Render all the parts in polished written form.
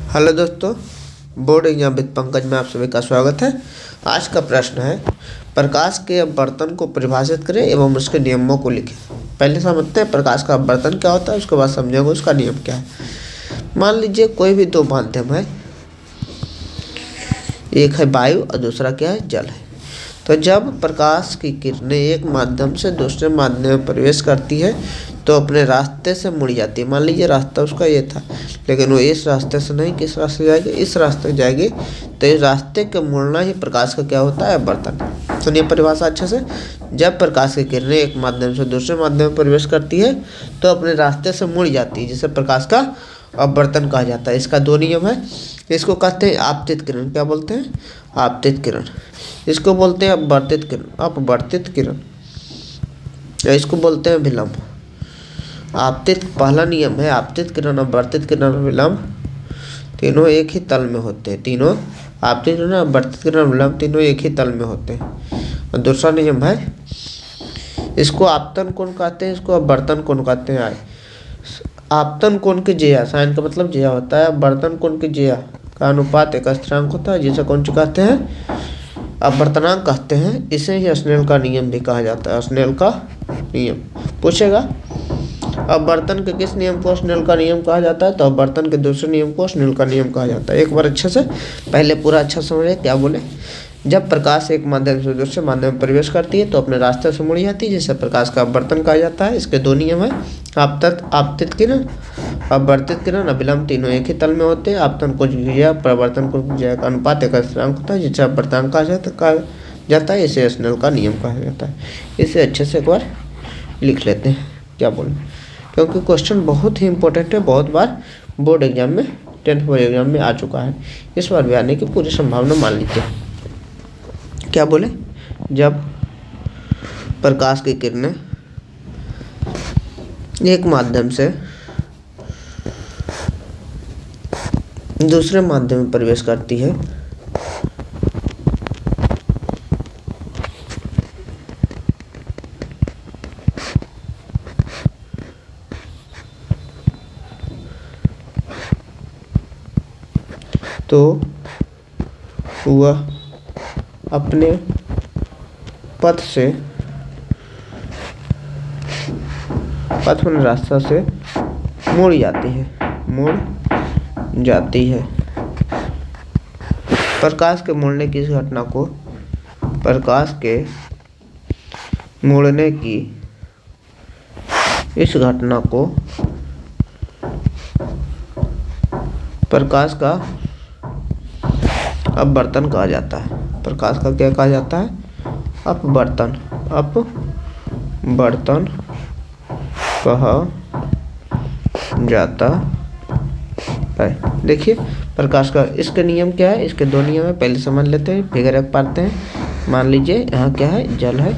Hello दोस्तों, board exam with Pankaj में आप सभी का स्वागत है। आज का प्रश्न है, प्रकाश के अपवर्तन को परिभाषित करें एवं उसके नियमों को लिखें। पहले समझते हैं प्रकाश का अपवर्तन क्या होता है, उसके बाद समझेंगे उसका नियम क्या है। मान लीजिए कोई भी दो माध्यम है, एक है वायु और दूसरा क्या है, जल है। तो जब प्रकाश की किरणें एक माध्यम से दूसरे माध्यम में प्रवेश करती है तो अपने रास्ते से मुड़ जाती है। मान लीजिए रास्ता उसका ये था, लेकिन वो इस रास्ते से नहीं, किस रास्ते जाएगी, इस रास्ते जाएगी। तो इस रास्ते के मुड़ना ही प्रकाश का क्या होता है, अपवर्तन। सुनिए परिभाषा अच्छे से। जब प्रकाश की किरणें एक माध्यम से दूसरे माध्यम में प्रवेश करती है तो अपने रास्ते से मुड़ जाती है, जिसे प्रकाश का अपवर्तन कहा जाता है। इसका दो नियम है। इसको कहते हैं आपतित किरण। क्या बोलते हैं? आपतित किरण। इसको बोलते हैं अपवर्तित किरण, अपवर्तित किरण, या इसको बोलते हैं विलंब। आपतित पहला नियम है, आपतित किरण, अपवर्तित किरण, विलंब तीनों एक ही तल में होते हैं। तीनों आपतित किरण, अपवर्तित किरण, विलंब तीनों एक ही तल में होते हैं। और दूसरा नियम है, इसको आपतन कोण कहते हैं, इसको अपवर्तन कोण कहते हैं। आपतन कोण की ज्या, साइन का मतलब ज्या होता है। अपवर्तन कोण की ज्या का अनुपात एक स्थिरांक होता है, जिसे कौन सी कहते हैं, अपवर्तनांक कहते हैं। इसे ही स्नेल का नियम भी कहा जाता है। स्नेल का नियम पूछेगा, अपवर्तन के किस नियम को स्नेल का नियम कहा जाता है, तो अपवर्तन के दूसरे नियम को स्नेल का नियम कहा जाता है। एक बार अच्छे से पहले पूरा अच्छा समझे क्या बोले। जब प्रकाश एक माध्यम से दूसरे माध्यम में प्रवेश करती है तो अपने रास्ते से मुड़ जाती है, जिसे प्रकाश का अपवर्तन कहा जाता है। इसके दो नियम है, आपतित किरण, अपवर्तित किरण, अविलंब तीनों एक ही तल में होते हैं। आपतन को ज्या, प्रवर्तन को ज्या का अनुपात एक स्थिरांक होता है, जिसे अपवर्तन कहा जाता है। इसे स्नेल का नियम कहा जाता है। इसे अच्छे से एक बार लिख लेते हैं क्या बोले, क्योंकि क्वेश्चन बहुत ही इंपॉर्टेंट है। बहुत बार बोर्ड एग्जाम में, 10th बोर्ड एग्जाम में आ चुका है। इस बार भी आने की पूरी संभावना मान लीजिए। क्या बोले, जब प्रकाश की किरणें एक माध्यम से दूसरे माध्यम में प्रवेश करती है तो वह अपने पथ में रास्ता से मुड़ जाती है। प्रकाश के मुड़ने की इस घटना को, प्रकाश के मुड़ने की इस घटना को प्रकाश का अपवर्तन कहा जाता है। प्रकाश का क्या कहा जाता है, अपवर्तन, अपवर्तन कहा जाता है। देखिए प्रकाश का, इसके नियम क्या है, इसके दो नियम है। पहले समझ लेते हैं, फिगर रख पाते हैं। मान लीजिए यहाँ क्या है, जल है।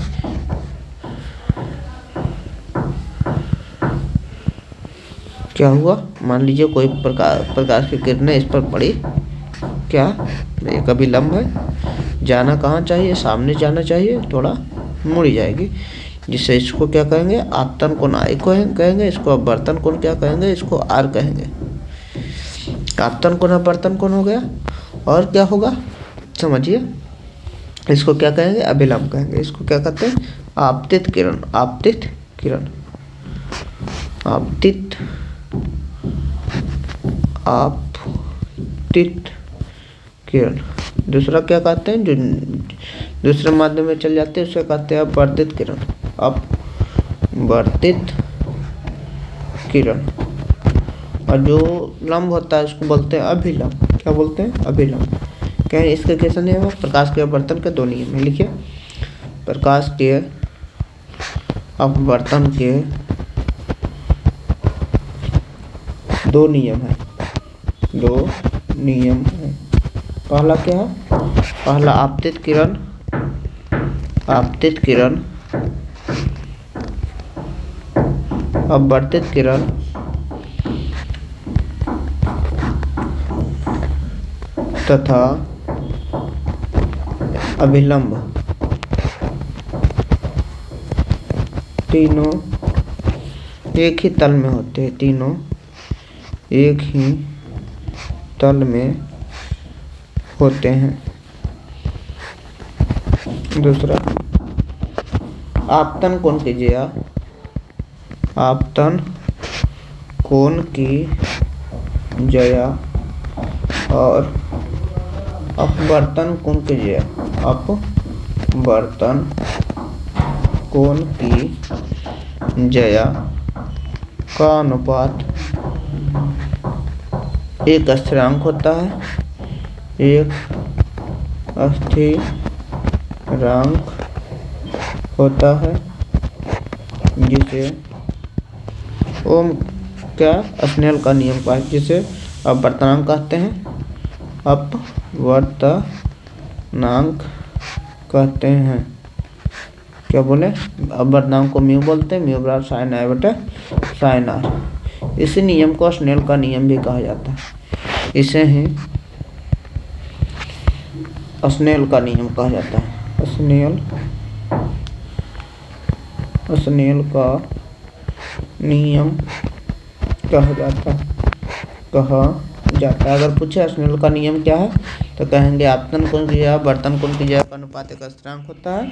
क्या हुआ, मान लीजिए कोई प्रकाश की किरणें इस पर पड़ी, क्या एक अभिलंब है। जाना कहाँ चाहिए, सामने जाना चाहिए, थोड़ा मुड़ जाएगी, जिससे इसको क्या कहेंगे, आपतन कोण आई कहेंगे। इसको अपवर्तन कोण क्या कहेंगे, इसको आर कहेंगे। आपतन कोण अपवर्तन कोण हो गया। और क्या होगा समझिए, इसको क्या कहेंगे, अभिलंब कहेंगे। इसको क्या कहते हैं, आपतित किरण, आपतित किरण, आपतित किरण। दूसरा क्या कहते हैं, जो दूसरे माध्यम में चल जाते हैं उसे कहते हैं अपवर्तित किरण, अपवर्तित किरण। और जो लंब होता है उसको बोलते हैं अभिलंब। क्या बोलते हैं, अभिलंब। क्या है, इसके कैसे नियम है, प्रकाश के अपवर्तन के दो नियम है। लिखिए, प्रकाश के अपवर्तन के दो नियम है, दो नियम है। पहला क्या है, पहला आपतित किरण, अपवर्तित किरण तथा अभिलंब तीनों एक ही तल में होते हैं, तीनों एक ही तल में होते हैं। दूसरा, आपतन कोण की ज्या, आपतन कोण की ज्या और अपवर्तन कोण की ज्या, अपवर्तन कोण की ज्या का अनुपात एक स्थिरांक होता है, एक स्थिरांक होता है जिसे ओम क्या स्नेल का नियम का है, जिसे अपवर्तनांक कहते हैं, अपवर्तनांक कहते हैं। क्या बोले, अपवर्तनांक को म्यू बोलते हैं, म्यू बराबर साइन आई बटे साइन आर। इसी नियम को स्नेल का नियम भी कहा जाता है, इसे ही स्नेल का नियम कहा जाता है। स्नेल का नियम कहा जाता है। अगर पूछे स्नेल का नियम क्या है तो कहेंगे आपतन कोण की ज्या, बर्तन कोण की ज्या का अनुपात एक स्थिरांक होता है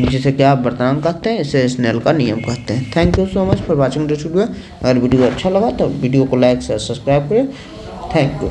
जिसे क्या अपवर्तनांक कहते हैं, इसे स्नेल का नियम कहते हैं। Thank you so much for watching this video. अगर वीडियो अच्छा लगा तो वीडियो को लाइक शेयर सब्सक्राइब करें। Thank you.